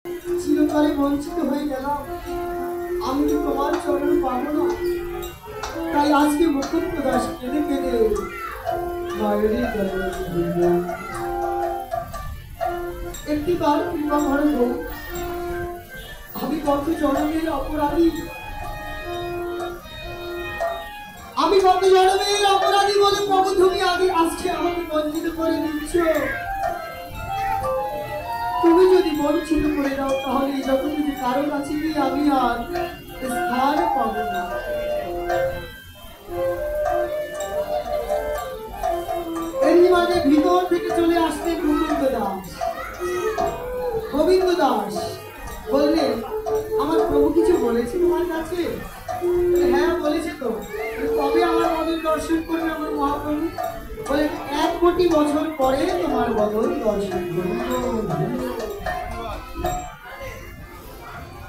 চিরকালে বঞ্চিত হয়ে গেলাম, আমি কি তোমার চরণ পাবো না? তাই আজকে মুকুন্দ দাস কেঁদে কেঁদে মায়েরই চরণে ভিড়লাম। একটি বার কৃপা করে গো, আমি কত জনমের অপরাধী, আমি কত জনমের অপরাধী বলে প্রভু তুমি আগে আজকে আমাকে বঞ্চিত করে দিচ্ছ। তুমি যদি বঞ্চিত করে দাও তাহলে এই জগতে যে কারো কাছে গিয়ে আমি আর স্থান পাবো না। এরই মাঝে ভিতর থেকে চলে আসতেন মুকুন্দ দাস। গোবিন্দ দাস বললেন, আমার প্রভু কিছু বলেছে তোমার কাছে? হ্যাঁ বলেছে তো। কবে আমার বদন দর্শন করবে আমার মহাপ্রভু? বলে 1 কোটি বছর পরে তোমার বদন দর্শন করবে।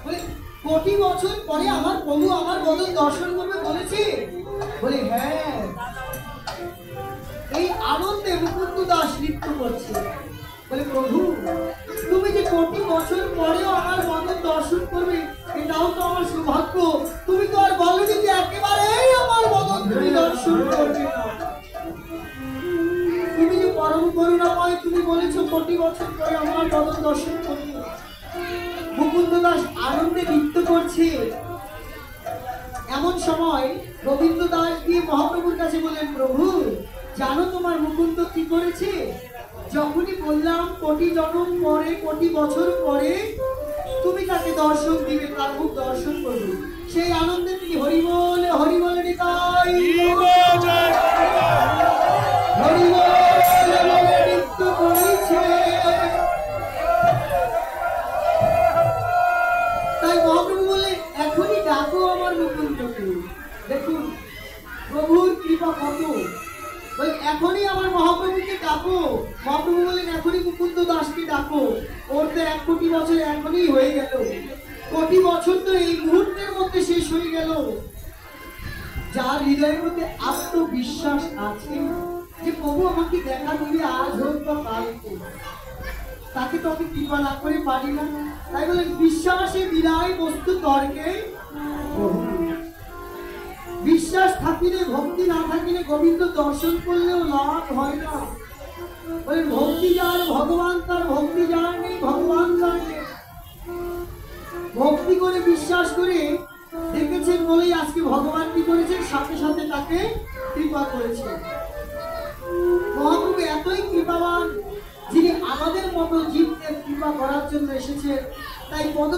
বলে কোটি বছর পরে আমার প্রভু আমার বদন দর্শন করবে বলেছে? বলে হ্যাঁ। এই আনন্দে মুকুন্দ দাস নৃত্য করছে। বলে প্রভু তুমি যে কোটি বছর পরেও আমার বদন দর্শন করবে, এটাও তো আমার সৌভাগ্য। তুমি তো আর বলনি যে একেবারেই আমার বদন তুমি দর্শন করবে না। তুমি যে পরম করুণাময়, তুমি বলেছো কোটি বছর পরে আমার বদন দর্শন করবে। মুকুন্দ দাস আনন্দে নৃত্য করছে। এমন সময় গোবিন্দ দাস গিয়ে মহাপ্রভুর কাছে বলেন, প্রভু জানো তোমার মুকুন্দ কি করেছে? যখনই বললাম কোটি জন্ম পরে, কোটি বছর পরে তুমি তাকে দর্শন দিবে, তার মুখ দর্শন করবে, সেই আনন্দে তিনি হরি বলে নিতাই হরি বলে নৃত্য করেছে। তাই মহাপ্রভু বললেন, এখনই ডাকো আমার মুকুন্দকে। দেখুন প্রভুর কৃপা কত। এখনই আমার মহাপ্রভুকে ডাকো। মহাপ্রভু বলেন, এখনই মুকুন্দ দাসকে ডাকো। ওর তো 1 কোটি বছর এখনই হয়ে গেল। কোটি বছর তো এই মুহূর্তের মধ্যে শেষ হয়ে গেল। যার হৃদয়ের মধ্যে আত্মবিশ্বাস আছে যে প্রভু আমাকে দেখা দিবে আজ হোক বা কাল হোক, তাকে তো আমি কৃপা না করে পারি না। তাই বলেন, বিশ্বাসে বিদায় বস্তু তর্কে। বিশ্বাস থাকিলে, ভক্তি না থাকিলে গোবিন্দ দর্শন করলেও লাভ হয় না। বলে ভক্তি যার ভগবান তার, ভক্তি যার নেই ভগবান তার নেই। ভক্তি করে বিশ্বাস করে দেখেছেন বলেই আজকে ভগবান কি করেছেন, সাথে সাথে তাকে কৃপা করেছেন। মহাপ্রভু এতই কৃপাবান, যিনি আমাদের মতো জীবদের কৃপা করার জন্য এসেছেন। তাই পদ